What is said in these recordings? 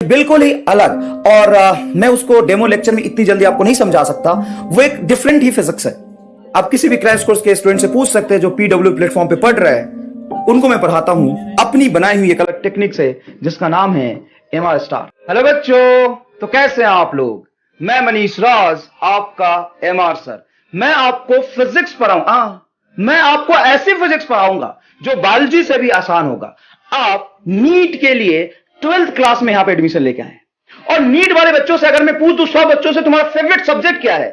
बिल्कुल ही अलग और मैं उसको डेमो लेक्चर में इतनी जल्दी आपको नहीं समझा सकता। वो एक डिफरेंट ही फिजिक्स है। आप किसी भी क्रैश कोर्स के स्टूडेंट से पूछ सकते हैं जो पीडब्ल्यू प्लेटफॉर्म पे पढ़ रहे हैं, उनको मैं पढ़ाता हूं अपनी बनाई हुई एक अलग टेक्निक से जिसका नाम है एमआर स्टार। हेलो बच्चों, तो कैसे हैं आप लोग? मैं मनीष राज, आपका एमआर सर। मैं आपको फिजिक्स पढ़ाऊंगा। मैं आपको ऐसी फिजिक्स पढ़ाऊंगा जो बायोलॉजी से भी आसान होगा। आप नीट के लिए 12th क्लास में यहां पे एडमिशन लेके आए और नीट वाले बच्चों से अगर मैं पूछ दूं 100 बच्चों से तुम्हारा फेवरेट सब्जेक्ट क्या है,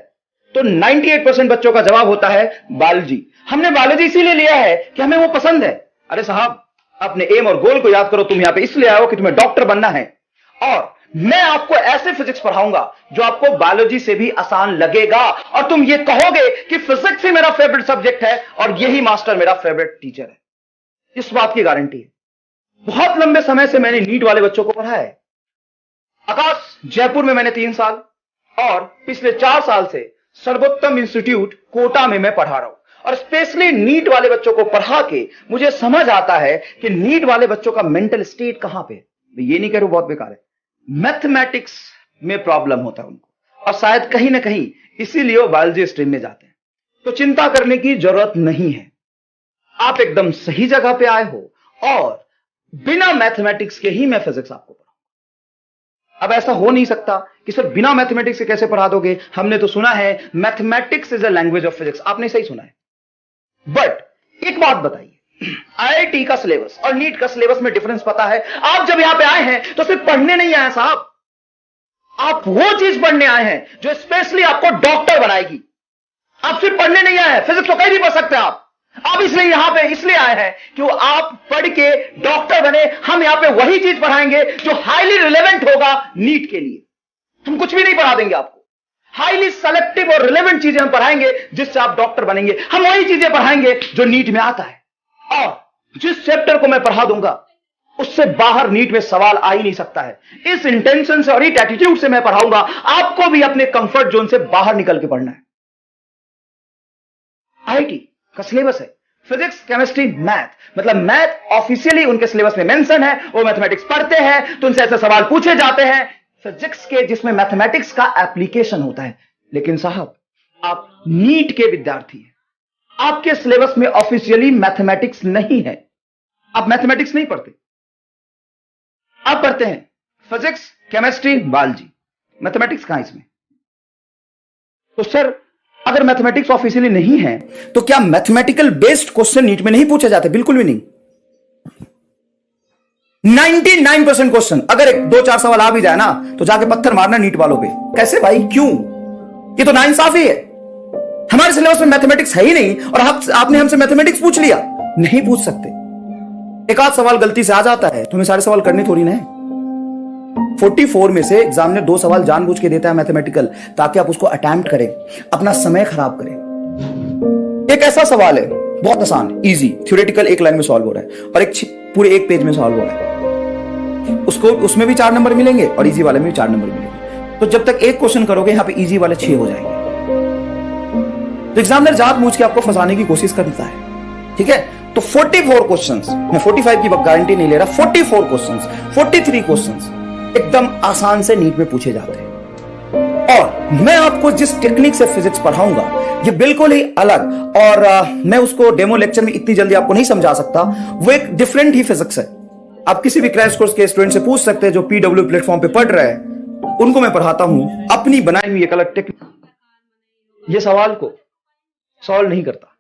तो 98% बच्चों का जवाब होता है बायोलॉजी। हमने बायोलॉजी इसीलिए लिया है कि हमें वो पसंद है। अरे साहब, अपने एम और गोल को याद करो। तुम यहां पे इसलिए आए हो कि तुम्हें डॉक्टर बनना है और मैं आपको ऐसे फिजिक्स पढ़ाऊंगा जो आपको बायोलॉजी से भी आसान लगेगा और तुम ये कहोगे कि फिजिक्स ही मेरा फेवरेट सब्जेक्ट है और यही मास्टर मेरा फेवरेट टीचर है। इस बात की गारंटी है। बहुत लंबे समय से मैंने नीट वाले बच्चों को पढ़ाया है। आकाश जयपुर में मैंने 3 साल और पिछले 4 साल से सर्वोत्तम इंस्टीट्यूट कोटा में मैं पढ़ा रहा हूं और स्पेशली नीट वाले बच्चों को पढ़ा के मुझे समझ आता है कि नीट वाले बच्चों का मेंटल स्टेट कहां पे। मैं ये नहीं कह रहा हूं बहुत बेकार है, मैथमेटिक्स में प्रॉब्लम होता है उनको और शायद कहीं ना कहीं इसीलिए वो बायोलॉजी स्ट्रीम में जाते हैं। तो चिंता करने की जरूरत नहीं है, आप एकदम सही जगह पे आए हो और बिना मैथमेटिक्स के ही मैं फिजिक्स आपको पढ़ाऊंगा। अब ऐसा हो नहीं सकता कि सिर्फ बिना मैथमेटिक्स के कैसे पढ़ा दोगे। हमने तो सुना है mathematics is a language of physics, आपने सही सुना है। बट एक बात बताइए, आईआईटी का सिलेबस और नीट का सिलेबस में डिफरेंस पता है? आप जब यहां पे आए हैं तो सिर्फ पढ़ने नहीं आए साहब, आप वो चीज पढ़ने आए हैं जो स्पेशली आपको डॉक्टर बनाएगी। आप सिर्फ पढ़ने नहीं आए हैं, फिजिक्स तो कहीं भी पढ़ सकते हैं आप इसलिए यहां पे इसलिए आए हैं कि वो आप पढ़ के डॉक्टर बने। हम यहां पे वही चीज पढ़ाएंगे जो हाईली रिलेवेंट होगा नीट के लिए। हम कुछ भी नहीं पढ़ा देंगे आपको, हाईली सेलेक्टिव और रिलेवेंट चीजें हम पढ़ाएंगे जिससे आप डॉक्टर बनेंगे। हम वही चीजें पढ़ाएंगे जो नीट में आता है और जिस चैप्टर को मैं पढ़ा दूंगा उससे बाहर नीट में सवाल आ ही नहीं सकता है। इस इंटेंशन से और इस एटीट्यूड से मैं पढ़ाऊंगा, आपको भी अपने कंफर्ट जोन से बाहर निकल के पढ़ना है। आईआईटी का सिलेबस है फिजिक्स, केमिस्ट्री, मैथ। मतलब मैथ ऑफिशियली उनके सिलेबस में मेंशन है। वो मैथमेटिक्स पढ़ते हैं तो उनसे ऐसे सवाल पूछे जाते हैं फिजिक्स के जिसमें मैथमेटिक्स का एप्लीकेशन होता है। लेकिन साहब, आप नीट के विद्यार्थी हैं, आपके सिलेबस में ऑफिशियली मैथमेटिक्स नहीं है। आप मैथमेटिक्स नहीं पढ़ते, आप पढ़ते हैं फिजिक्स, केमिस्ट्री, बायोलॉजी। मैथमेटिक्स कहां इसमें? तो सर, अगर मैथमेटिक्स ऑफिशियली नहीं है तो क्या मैथमेटिकल बेस्ड क्वेश्चन नीट में नहीं पूछे जाते? बिल्कुल भी नहीं। 99% क्वेश्चन, अगर 2-4 सवाल आ भी जाए ना तो जाके पत्थर मारना नीट वालों पे। कैसे भाई, क्यों? ये तो नाइंसाफी है। हमारे सिलेबस में मैथमेटिक्स है ही नहीं और आपने हमसे मैथमेटिक्स पूछ लिया। नहीं पूछ सकते। एक आध सवाल गलती से आ जाता है, तुम्हें सारे सवाल करने थोड़ी ना है। 44 में से एग्जामिनर 2 सवाल जानबूझ के देता है मैथमेटिकल, ताकि आप उसको अटेम्प्ट करें, अपना समय खराब करें। एक ऐसा सवाल है बहुत आसान, इजी, थ्योरेटिकल, 1 लाइन में सॉल्व हो रहा है और पूरे 1 पेज में सॉल्व हो रहा है। उसमें भी 4 नंबर मिलेंगे और इजी वाले में भी 4 नंबर मिलेंगे। तो जब तक एक क्वेश्चन करोगे यहां पे इजी वाले 6 हो जाएंगे। तो एग्जामिनर जानबूझ के आपको फंसाने की कोशिश करता है, ठीक है? तो 44 क्वेश्चंस, मैं 45 की गारंटी नहीं ले रहा, 44 क्वेश्चंस, 43 क्वेश्चंस एकदम आसान से नीट में पूछे जाते हैं। और मैं आपको जिस टेक्निक से फिजिक्स पढ़ाऊंगा ये बिल्कुल ही अलग और मैं उसको डेमो लेक्चर में इतनी जल्दी आपको नहीं समझा सकता। वो एक डिफरेंट ही फिजिक्स है। आप किसी भी क्रैश कोर्स के स्टूडेंट से पूछ सकते हैं जो पीडब्ल्यू प्लेटफॉर्म पे पढ़ रहे हैं, उनको मैं पढ़ाता हूं अपनी बनाई हुई एक अलग टेक्निक। ये सवाल को सॉल्व नहीं करता,